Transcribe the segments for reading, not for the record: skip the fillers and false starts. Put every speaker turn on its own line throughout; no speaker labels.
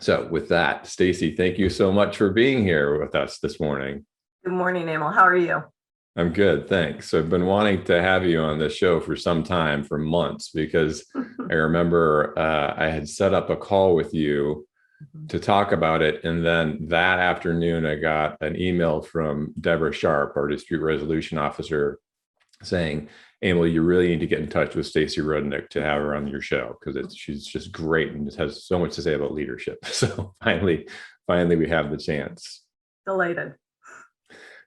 So with that, Stacey, thank you so much for being here with us this morning.
Good morning, Emil. How are you?
I'm good, thanks. So I've been wanting to have you on this show for some time, for months, because I remember I had set up a call with you to talk about it. And then that afternoon, I got an email from Deborah Sharp, our dispute resolution officer, saying, Emil, you really need to get in touch with Stacey Rudnick to have her on your show because she's just great and just has so much to say about leadership. So finally, we have the chance.
Delighted.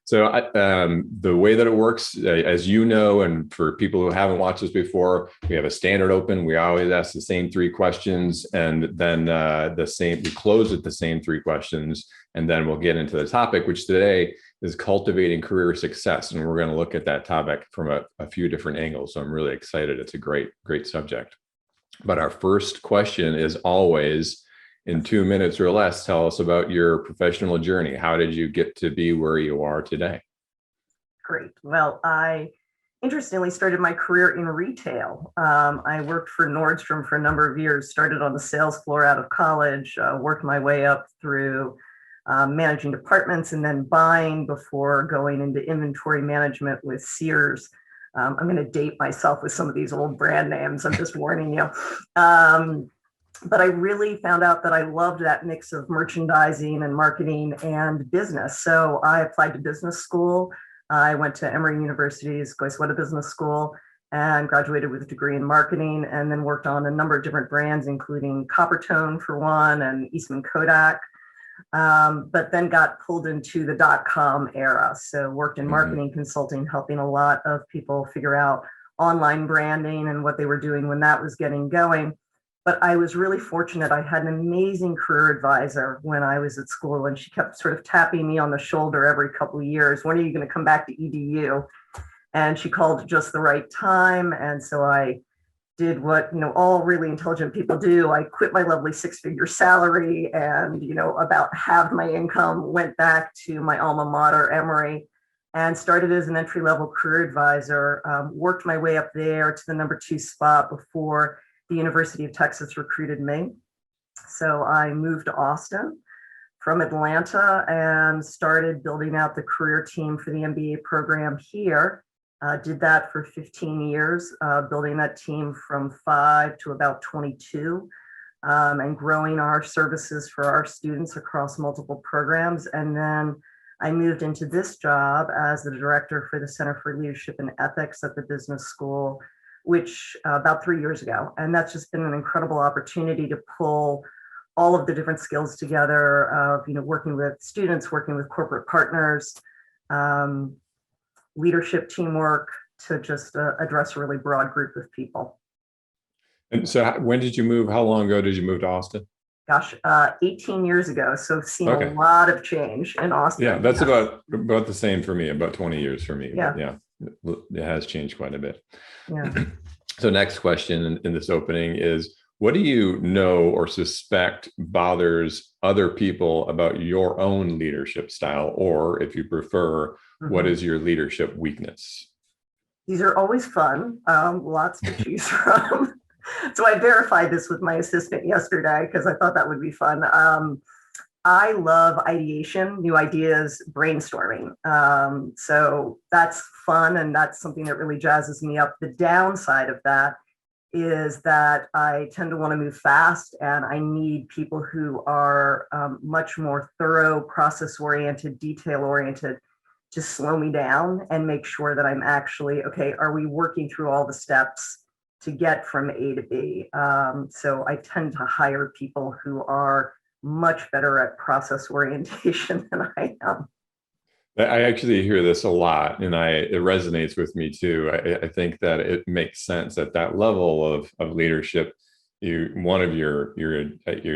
So the way that it works, as you know, and for people who haven't watched this before, we have a standard open. We always ask the same three questions, and then we close with the same three questions, and then we'll get into the topic, which today is cultivating career success, and we're going to look at that topic from a few different angles. So I'm really excited. It's a great subject. But our first question is always, in 2 minutes or less, tell us about your professional journey. How did you get to be where you are today?
Great. Well, I interestingly started my career in retail. I worked for Nordstrom for a number of years, started on the sales floor out of college, worked my way up through managing departments and then buying before going into inventory management with Sears. I'm going to date myself with some of these old brand names. I'm just warning you. But I really found out that I loved that mix of merchandising and marketing and business. So I applied to business school. I went to Emory University's Goizueta Business School and graduated with a degree in marketing, and then worked on a number of different brands, including Coppertone for one and Eastman Kodak. But then got pulled into the .com era. So worked in marketing consulting, helping a lot of people figure out online branding and what they were doing when that was getting going. But I was really fortunate. I had an amazing career advisor when I was at school, and she kept sort of tapping me on the shoulder every couple of years. When are you going to come back to EDU? And she called at just the right time. And so I did what, all really intelligent people do. I quit my lovely six-figure salary and, about halved my income, went back to my alma mater, Emory, and started as an entry-level career advisor, worked my way up there to the number 2 spot before the University of Texas recruited me. So I moved to Austin from Atlanta and started building out the career team for the MBA program here. Did that for 15 years, building that team from 5 to about 22, and growing our services for our students across multiple programs. And then I moved into this job as the director for the Center for Leadership and Ethics at the business school, which about 3 years ago. And that's just been an incredible opportunity to pull all of the different skills together of, working with students, working with corporate partners, leadership, teamwork, to just address a really broad group of people.
And so when did you move? How long ago did you move to Austin?
Gosh, 18 years ago. So seen a lot of change in Austin.
Yeah, that's about the same for me, about 20 years for me.
Yeah.
But yeah, it has changed quite a bit.
Yeah.
So next question in this opening is, what do you know or suspect bothers other people about your own leadership style? Or if you prefer, what is your leadership weakness?
These are always fun, lots to choose from. So I verified this with my assistant yesterday because I thought that would be fun. I love ideation, new ideas, brainstorming. So that's fun, and that's something that really jazzes me up. The downside of that is that I tend to want to move fast, and I need people who are much more thorough, process-oriented, detail-oriented to slow me down and make sure that I'm actually, okay, are we working through all the steps to get from A to B? So I tend to hire people who are much better at process orientation than I am.
I actually hear this a lot, and it resonates with me too. I think that it makes sense at that level of leadership. One of your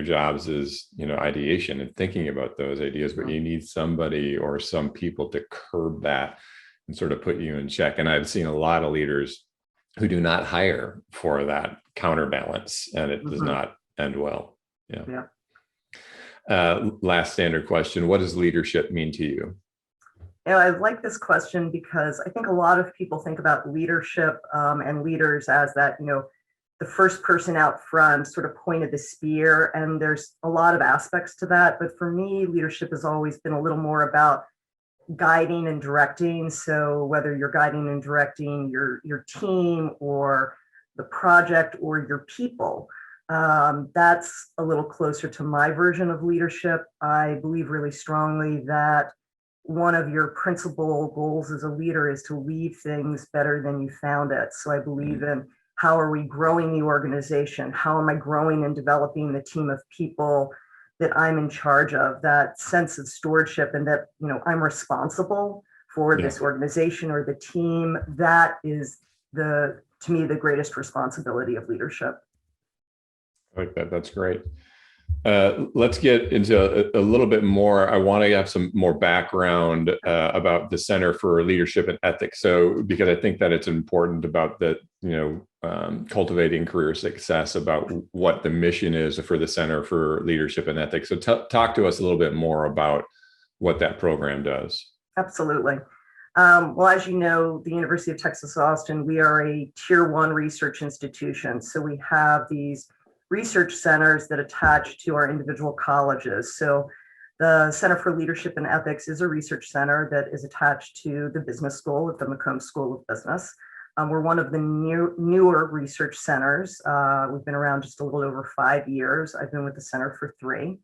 jobs is ideation and thinking about those ideas, but you need somebody or some people to curb that and sort of put you in check. And I've seen a lot of leaders who do not hire for that counterbalance, and it does not end well. Yeah. Last standard question: what does leadership mean to you?
I like this question because I think a lot of people think about leadership and leaders as that, the first person out front, sort of point of the spear. And there's a lot of aspects to that. But for me, leadership has always been a little more about guiding and directing. So whether you're guiding and directing your team or the project or your people, that's a little closer to my version of leadership. I believe really strongly that one of your principal goals as a leader is to leave things better than you found it. So I believe in how are we growing the organization? How am I growing and developing the team of people that I'm in charge of? That sense of stewardship, and that, I'm responsible for this organization or the team. That is to me, the greatest responsibility of leadership.
I like that. That's great. Let's get into a little bit more. I want to have some more background about the Center for Leadership and Ethics. So, because I think that it's important about the, cultivating career success, about what the mission is for the Center for Leadership and Ethics. So talk to us a little bit more about what that program does.
Absolutely. Well, as you know, the University of Texas Austin, we are a Tier 1 research institution. So we have these research centers that attach to our individual colleges. So the Center for Leadership and Ethics is a research center that is attached to the business school at the McCombs School of Business. We're one of the newer research centers. We've been around just a little over 5 years. I've been with the center for 3.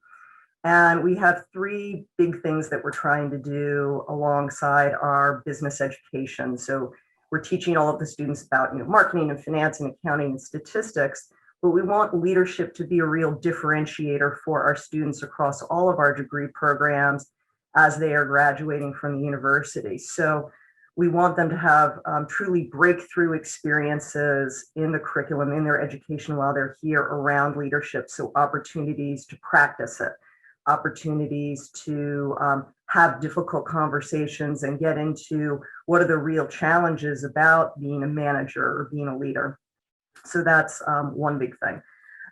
And we have 3 big things that we're trying to do alongside our business education. So we're teaching all of the students about marketing and finance and accounting and statistics, but we want leadership to be a real differentiator for our students across all of our degree programs as they are graduating from the university. So we want them to have truly breakthrough experiences in the curriculum, in their education while they're here around leadership. So opportunities to practice it, opportunities to have difficult conversations and get into what are the real challenges about being a manager or being a leader. So that's one big thing.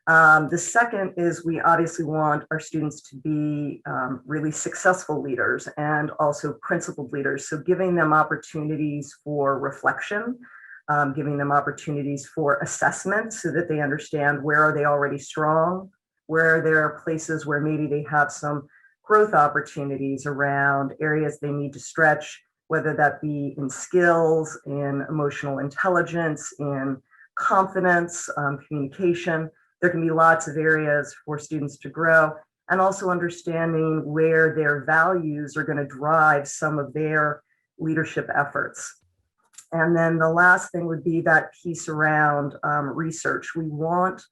The second is we obviously want our students to be really successful leaders and also principled leaders. So giving them opportunities for reflection, giving them opportunities for assessment so that they understand where are they already strong, where there are places where maybe they have some growth opportunities around areas they need to stretch, whether that be in skills, in emotional intelligence, in confidence, communication. There can be lots of areas for students to grow, and also understanding where their values are going to drive some of their leadership efforts. And then the last thing would be that piece around research. We want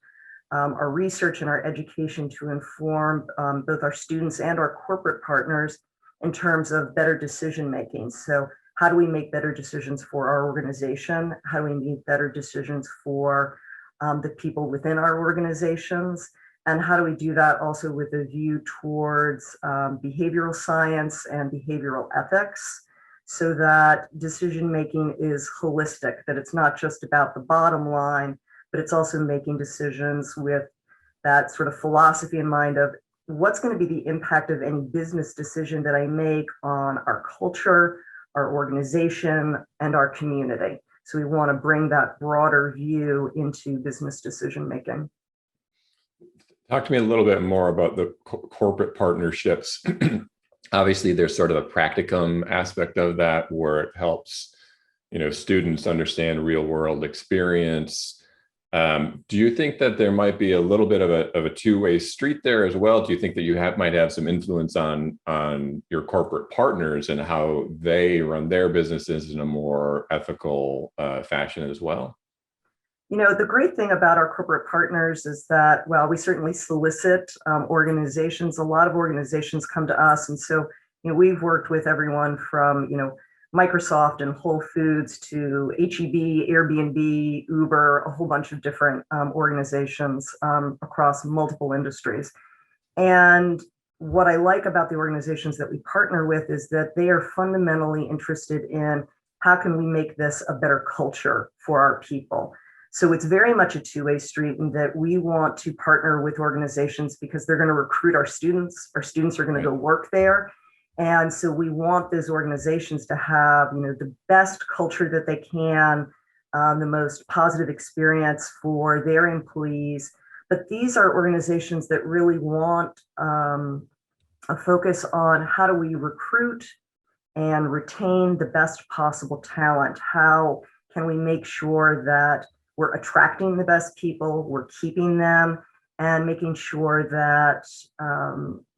our research and our education to inform both our students and our corporate partners in terms of better decision making. So how do we make better decisions for our organization? How do we make better decisions for the people within our organizations? And how do we do that also with a view towards behavioral science and behavioral ethics, so that decision making is holistic, that it's not just about the bottom line, but it's also making decisions with that sort of philosophy in mind of what's going to be the impact of any business decision that I make on our culture, our organization, and our community. So we want to bring that broader view into business decision making.
Talk to me a little bit more about the corporate partnerships. Obviously, there's sort of a practicum aspect of that where it helps, students understand real world experience. Do you think that there might be a little bit of a two-way street there as well? Do you think that you might have some influence on your corporate partners and how they run their businesses in a more ethical fashion as well?
The great thing about our corporate partners is that, well, we certainly solicit organizations. A lot of organizations come to us. And so, we've worked with everyone from, Microsoft and Whole Foods to HEB, Airbnb, Uber, a whole bunch of different organizations across multiple industries. And what I like about the organizations that we partner with is that they are fundamentally interested in how can we make this a better culture for our people. So it's very much a two-way street in that we want to partner with organizations because they're going to recruit our students. Our students are going to go work there. And so we want those organizations to have, the best culture that they can, the most positive experience for their employees. But these are organizations that really want a focus on how do we recruit and retain the best possible talent? How can we make sure that we're attracting the best people, we're keeping them, and making sure that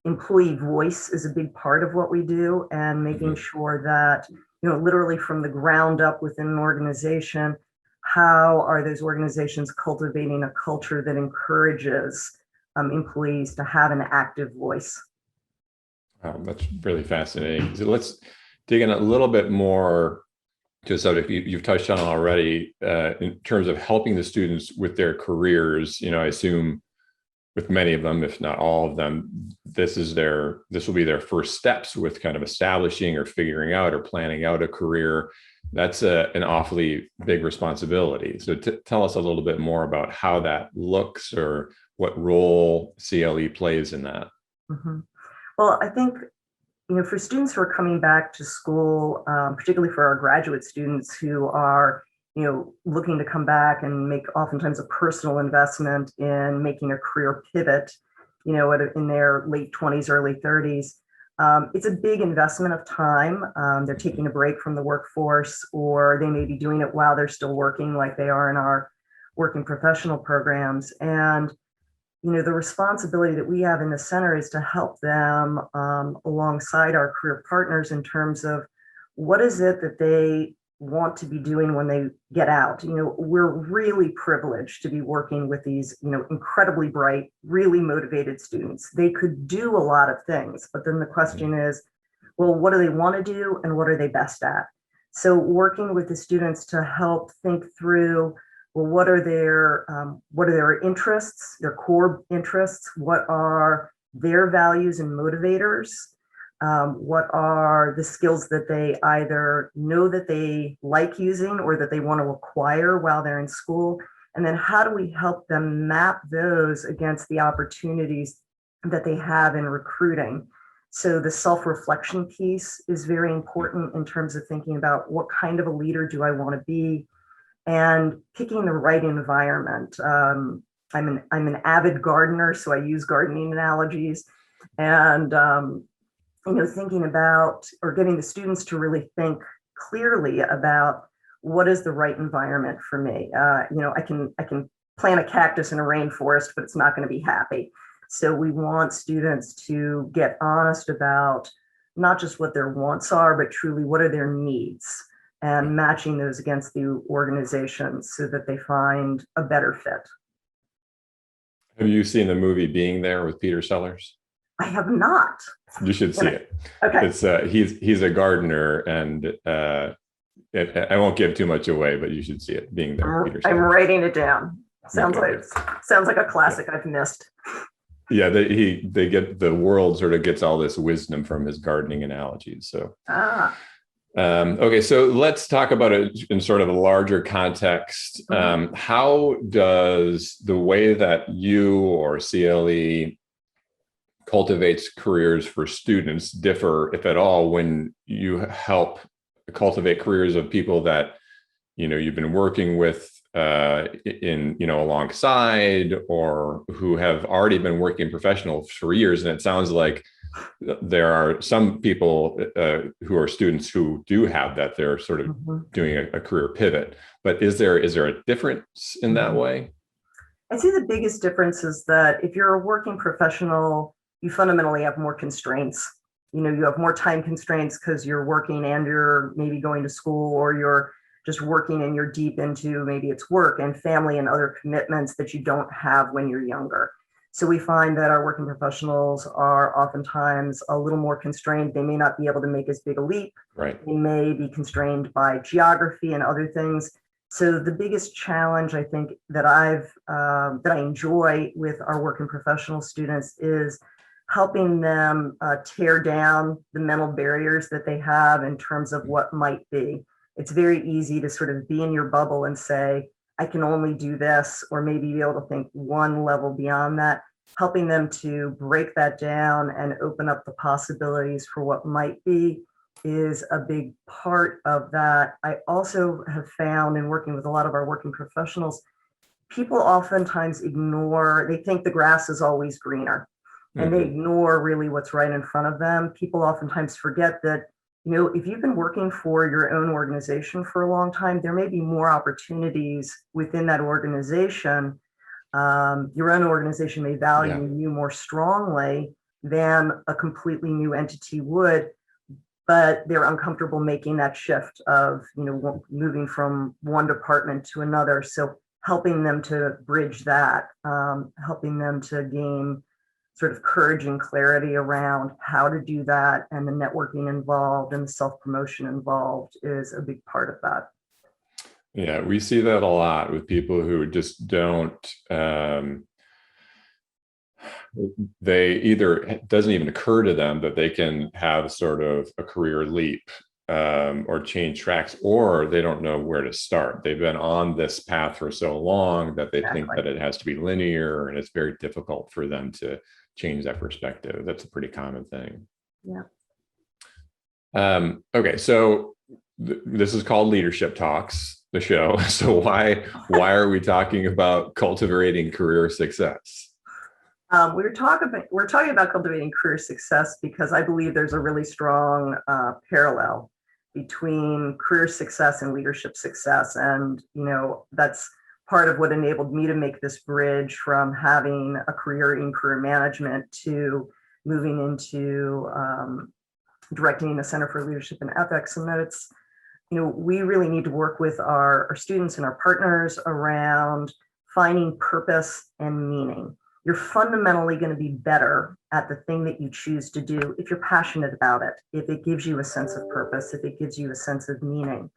employee voice is a big part of what we do, and making sure that, literally from the ground up within an organization, how are those organizations cultivating a culture that encourages employees to have an active voice?
Wow, that's really fascinating. So let's dig in a little bit more to a subject you've touched on already in terms of helping the students with their careers. I assume with many of them, if not all of them, this will be their first steps with kind of establishing or figuring out or planning out a career. That's an awfully big responsibility. So tell us a little bit more about how that looks or what role CLE plays in that.
Mm-hmm. Well, I think, for students who are coming back to school, particularly for our graduate students who are, looking to come back and make oftentimes a personal investment in making a career pivot, in their late 20s, early 30s, it's a big investment of time. They're taking a break from the workforce, or they may be doing it while they're still working, like they are in our working professional programs. And the responsibility that we have in the center is to help them alongside our career partners in terms of what is it that they want to be doing when they get out. We're really privileged to be working with these, incredibly bright, really motivated students. They could do a lot of things, but then the question is, well, what do they want to do and what are they best at? So working with the students to help think through, well, what are their interests, their core interests? What are their values and motivators? What are the skills that they either know that they like using or that they want to acquire while they're in school? And then how do we help them map those against the opportunities that they have in recruiting? So the self-reflection piece is very important in terms of thinking about what kind of a leader do I want to be, and picking the right environment. I'm an avid gardener, so I use gardening analogies, and thinking about, or getting the students to really think clearly about what is the right environment for me. I can plant a cactus in a rainforest, but it's not going to be happy. So we want students to get honest about not just what their wants are, but truly what are their needs, and matching those against the organizations so that they find a better fit.
Have you seen the movie Being There with Peter Sellers?
I have not.
You should see it.
Okay.
It's he's a gardener, and I won't give too much away, but you should see it. Being There with Peter Sellers.
I'm writing it down. Sounds like a classic I've missed.
Yeah, they get, the world sort of gets all this wisdom from his gardening analogies. So okay, so let's talk about it in sort of a larger context. How does the way that you or CLE cultivates careers for students differ, if at all, when you help cultivate careers of people that you've been working with alongside, or who have already been working professionals for years? And it sounds like there are some people who are students who do have that. They're sort of doing a career pivot. But is there a difference in that way?
I see the biggest difference is that if you're a working professional, you fundamentally have more constraints. You have more time constraints because you're working and you're maybe going to school, or you're just working and you're deep into, maybe it's work and family and other commitments that you don't have when you're younger. So we find that our working professionals are oftentimes a little more constrained. They may not be able to make as big a leap.
Right.
They may be constrained by geography and other things. So the biggest challenge, I think, that I enjoy with our working professional students is helping them tear down the mental barriers that they have in terms of what might be. It's very easy to sort of be in your bubble and say, I can only do this, or maybe be able to think one level beyond that, helping them to break that down and open up the possibilities for what might be, is a big part of that. I also have found in working with a lot of our working professionals, people oftentimes ignore, they think the grass is always greener and they ignore really what's right in front of them. People oftentimes forget that, if you've been working for your own organization for a long time, there may be more opportunities within that organization. Your own organization may value you more strongly than a completely new entity would, but they're uncomfortable making that shift of, moving from one department to another. So helping them to bridge that, helping them to gain sort of courage and clarity around how to do that, and the networking involved and the self-promotion involved is a big part of that.
Yeah, we see that a lot with people who just don't, it doesn't even occur to them that they can have sort of a career leap, or change tracks, or they don't know where to start. They've been on this path for so long that they think that it has to be linear, and it's very difficult for them to change that perspective. That's a pretty common thing.
Yeah.
Okay, so this is called Leadership Talks, the show. So why are we talking about cultivating career success?
We're talking about cultivating career success because I believe there's a really strong parallel between career success and leadership success. And, that's part of what enabled me to make this bridge from having a career in career management to moving into directing the Center for Leadership and Ethics. And that it's, we really need to work with our students and our partners around finding purpose and meaning. You're fundamentally going to be better at the thing that you choose to do if you're passionate about it, if it gives you a sense of purpose, if it gives you a sense of meaning.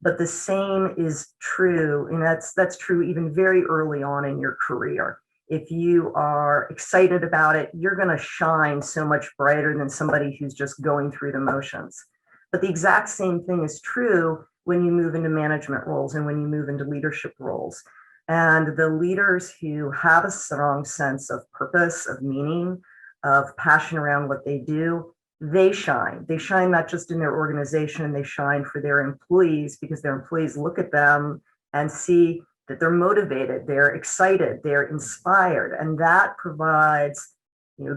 But the same is true, and that's true even very early on in your career. If you are excited about it, you're going to shine so much brighter than somebody who's just going through the motions. But the exact same thing is true when you move into management roles and when you move into leadership roles. And the leaders who have a strong sense of purpose, of meaning, of passion around what they do, they shine. They shine not just in their organization, they shine for their employees, because their employees look at them and see that they're motivated, they're excited, they're inspired. And that provides,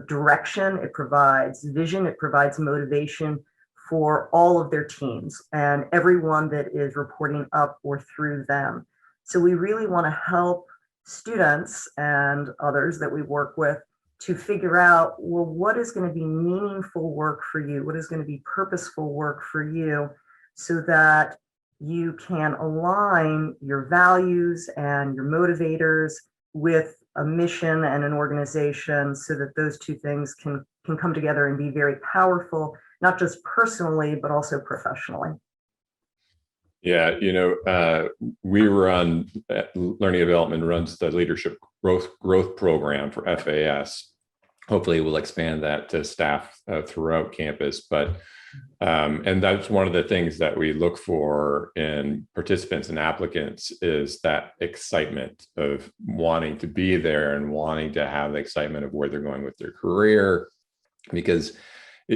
direction, it provides vision, it provides motivation for all of their teams and everyone that is reporting up or through them. So we really want to help students and others that we work with to figure out, well, what is going to be meaningful work for you? What is going to be purposeful work for you, so that you can align your values and your motivators with a mission and an organization, so that those two things can come together and be very powerful, not just personally, but also professionally.
Yeah, we run, Learning Development runs the leadership growth program for FAS. Hopefully we'll expand that to staff throughout campus. But and that's one of the things that we look for in participants and applicants, is that excitement of wanting to be there and wanting to have the excitement of where they're going with their career, because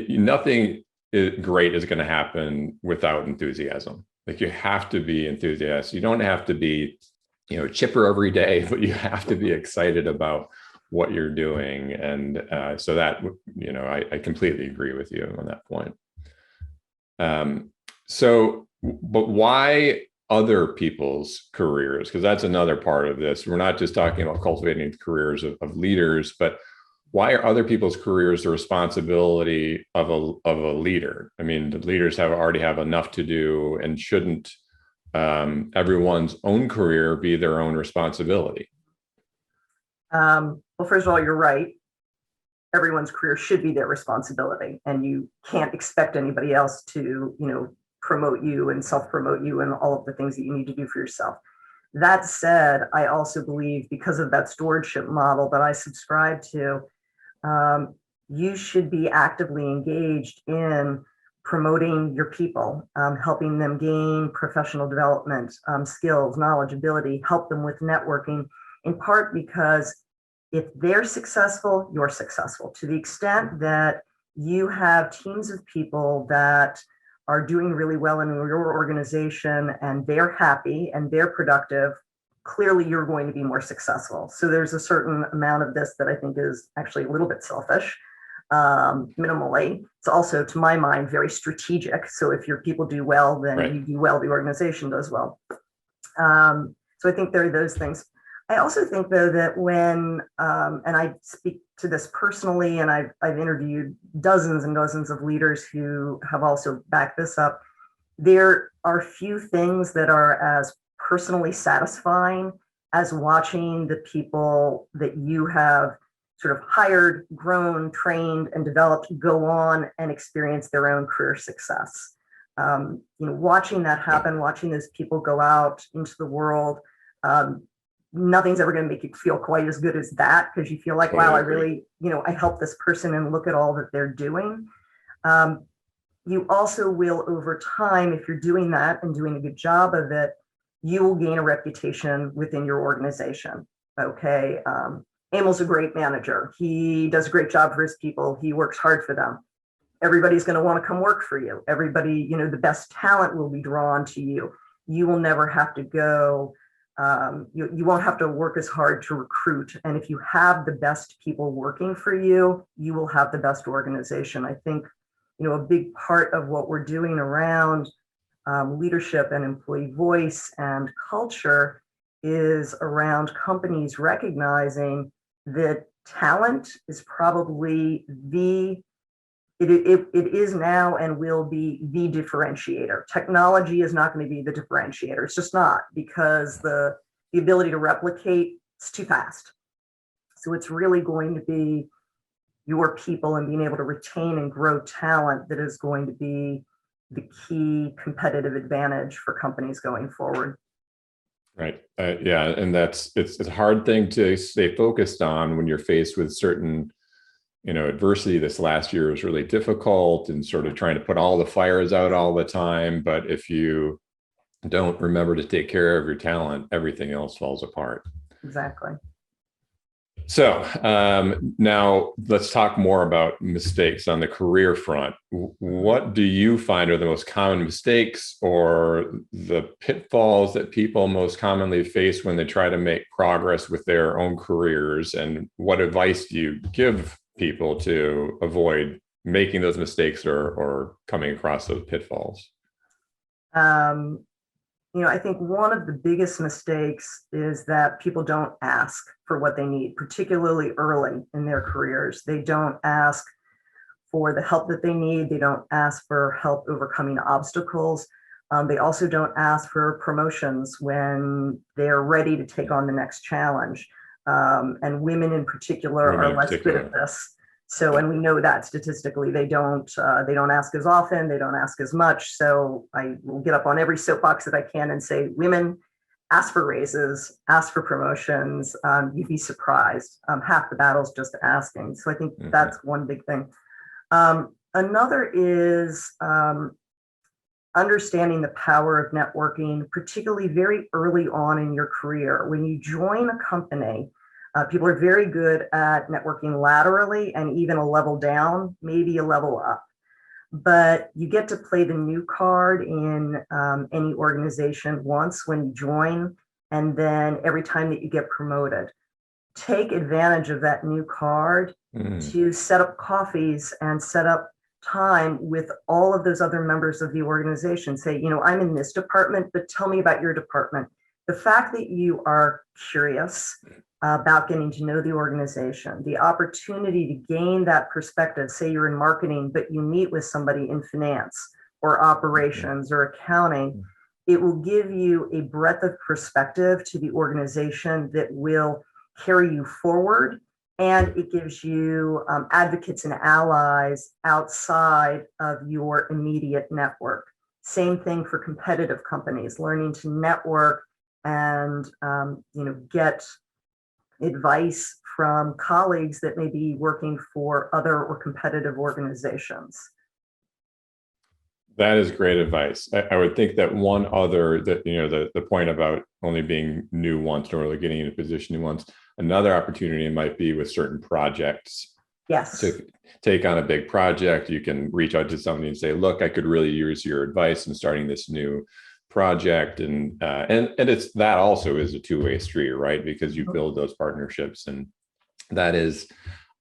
nothing great is going to happen without enthusiasm. Like, you have to be enthusiastic. You don't have to be, chipper every day, but you have to be excited about what you're doing. And so that, I completely agree with you on that point. But why other people's careers? Because that's another part of this. We're not just talking about cultivating the careers of leaders, but why are other people's careers the responsibility of a leader? I mean, the leaders already have enough to do, and shouldn't everyone's own career be their own responsibility?
Well, first of all, you're right. Everyone's career should be their responsibility, and you can't expect anybody else to, promote you and self-promote you and all of the things that you need to do for yourself. That said, I also believe, because of that stewardship model that I subscribe to, you should be actively engaged in promoting your people, helping them gain professional development, skills, knowledge, ability, help them with networking, in part because if they're successful, you're successful. To the extent that you have teams of people that are doing really well in your organization and they're happy and they're productive, clearly you're going to be more successful. So there's a certain amount of this that I think is actually a little bit selfish, minimally. It's also, to my mind, very strategic. So if your people do well, then
Right.
you do well, the organization does well. So I think there are those things. I also think, though, that when, and I speak to this personally, and I've interviewed dozens and dozens of leaders who have also backed this up, there are few things that are as personally satisfying as watching the people that you have sort of hired, grown, trained, and developed go on and experience their own career success. Watching that happen, watching those people go out into the world, nothing's ever going to make you feel quite as good as that, because you feel like, wow, I really, I helped this person and look at all that they're doing. You also will, over time, if you're doing that and doing a good job of it, you will gain a reputation within your organization. Okay. Emil's a great manager. He does a great job for his people. He works hard for them. Everybody's going to want to come work for you. Everybody, the best talent will be drawn to you. You will never have to go, you won't have to work as hard to recruit. And if you have the best people working for you, you will have the best organization. I think, a big part of what we're doing around leadership and employee voice and culture is around companies recognizing that talent is probably it is now and will be the differentiator. Technology is not going to be the differentiator. It's just not, because the ability to replicate is too fast. So it's really going to be your people and being able to retain and grow talent that is going to be the key competitive advantage for companies going forward.
Right. Yeah. And it's a hard thing to stay focused on when you're faced with certain, adversity. This last year was really difficult and sort of trying to put all the fires out all the time. But if you don't remember to take care of your talent, everything else falls apart.
Exactly.
So now let's talk more about mistakes on the career front. What do you find are the most common mistakes or the pitfalls that people most commonly face when they try to make progress with their own careers? And what advice do you give people to avoid making those mistakes or coming across those pitfalls?
I think one of the biggest mistakes is that people don't ask for what they need, particularly early in their careers. They don't ask for the help that they need. They don't ask for help overcoming obstacles. They also don't ask for promotions when they're ready to take on the next challenge. And women in particular are less good at this. So, and we know that statistically, they don't ask as often, they don't ask as much. So I will get up on every soapbox that I can and say, women, ask for raises, ask for promotions. You'd be surprised. Half the battle's just asking. So I think that's one big thing. Another is understanding the power of networking, particularly very early on in your career. When you join a company, people are very good at networking laterally and even a level down, maybe a level up. But you get to play the new card in any organization once when you join, and then every time that you get promoted. Take advantage of that new card to set up coffees and set up time with all of those other members of the organization. Say, I'm in this department, but tell me about your department. The fact that you are curious about getting to know the organization, the opportunity to gain that perspective. Say you're in marketing, but you meet with somebody in finance or operations or accounting. It will give you a breadth of perspective to the organization that will carry you forward. And it gives you advocates and allies outside of your immediate network. Same thing for competitive companies, learning to network and get advice from colleagues that may be working for other or competitive organizations.
That is great advice. I would think that one other, that the point about only being new once or really getting in a position new once, another opportunity might be with certain projects
Yes.
So if you take on a big project, you can reach out to somebody and say, look, I could really use your advice in starting this new project. And it's that also is a two-way street, right? Because you build those partnerships. And that is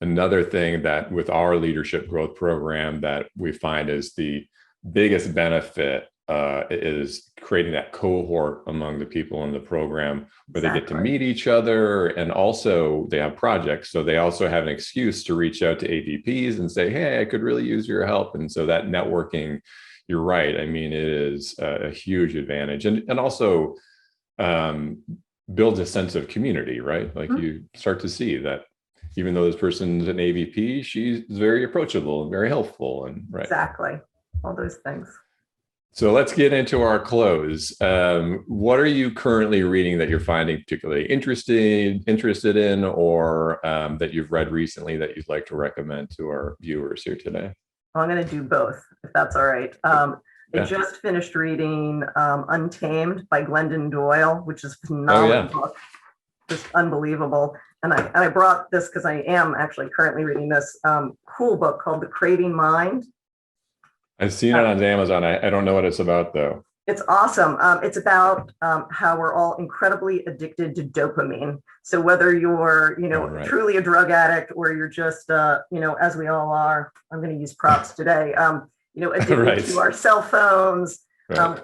another thing that with our leadership growth program that we find is the biggest benefit is creating that cohort among the people in the program where they get to meet each other, and also they have projects. So they also have an excuse to reach out to AVPs and say, hey, I could really use your help. And so that networking, you're right. I mean, it is a huge advantage, and also builds a sense of community, right? Like you start to see that even though this person's an AVP, she's very approachable and very helpful. And right.
Exactly. All those things.
So let's get into our close. What are you currently reading that you're finding particularly interested in, or that you've read recently that you'd like to recommend to our viewers here today?
Well, I'm going to do both, if that's all right. I just finished reading Untamed by Glennon Doyle, which is a phenomenal book, just unbelievable. And I brought this because I am actually currently reading this cool book called The Craving Mind.
I've seen it on Amazon. I don't know what it's about, though.
It's awesome. It's about how we're all incredibly addicted to dopamine. So whether you're, truly a drug addict, or you're just, as we all are, I'm going to use props today, addicted to our cell phones.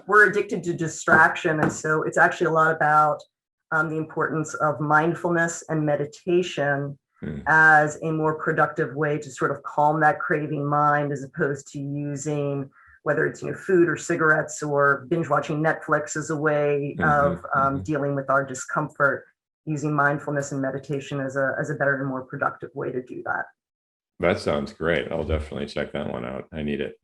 We're addicted to distraction. And so it's actually a lot about the importance of mindfulness and meditation as a more productive way to sort of calm that craving mind, as opposed to using, whether it's food or cigarettes or binge watching Netflix as a way of dealing with our discomfort. Using mindfulness and meditation as a better and more productive way to do that.
That sounds great. I'll definitely check that one out. I need it.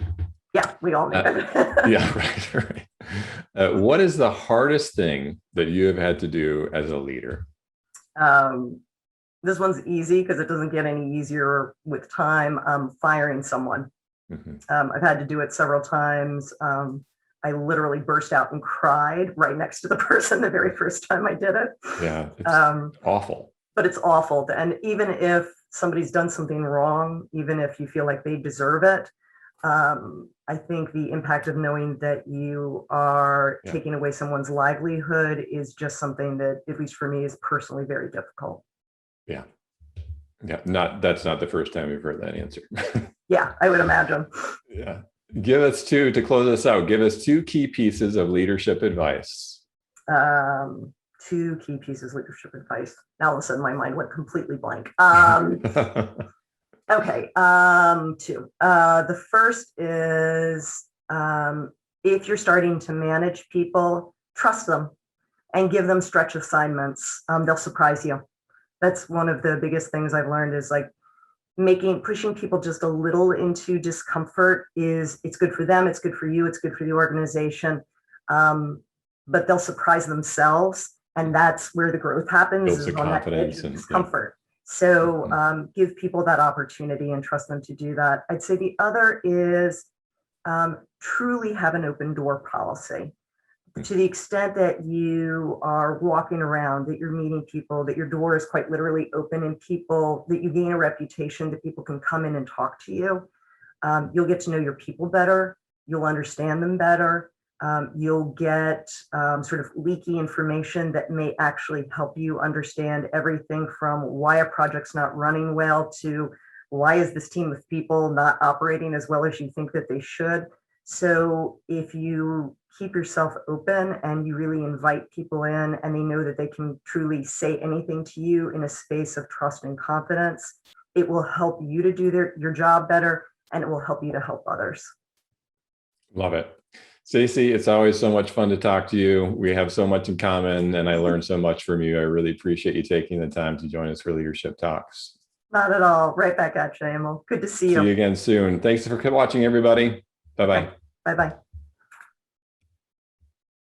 Yeah, we all need it.
Yeah, right. What is the hardest thing that you have had to do as a leader?
This one's easy because it doesn't get any easier with time. Firing someone. I've had to do it several times. I literally burst out and cried right next to the person the very first time I did it.
Yeah, it's awful.
But it's awful. And even if somebody's done something wrong, even if you feel like they deserve it, I think the impact of knowing that you are taking away someone's livelihood is just something that, at least for me, is personally very difficult.
Yeah. That's not the first time we've heard that answer.
Yeah, I would imagine.
Yeah. To close us out, give us two key pieces of leadership advice.
Two key pieces of leadership advice. Now all of a sudden my mind went completely blank. Okay, two. The first is if you're starting to manage people, trust them and give them stretch assignments. They'll surprise you. That's one of the biggest things I've learned, is like pushing people just a little into discomfort. It's good for them, it's good for you, it's good for the organization. But they'll surprise themselves, and that's where the growth happens.
Builds the confidence and
discomfort. So give people that opportunity and trust them to do that. I'd say the other is truly have an open door policy. To the extent that you are walking around, that you're meeting people, that your door is quite literally open, and that you gain a reputation, that people can come in and talk to you. You'll get to know your people better. You'll understand them better. You'll get sort of leaky information that may actually help you understand everything from why a project's not running well to why is this team of people not operating as well as you think that they should. So if you keep yourself open and you really invite people in, and they know that they can truly say anything to you in a space of trust and confidence, it will help you to do your job better, and it will help you to help others.
Love it. Stacey, it's always so much fun to talk to you. We have so much in common, and I learned so much from you. I really appreciate you taking the time to join us for Leadership Talks.
Not at all. Right back at you, Emil. Good to see you.
See you again soon. Thanks for watching, everybody. Bye-bye.
Bye-bye.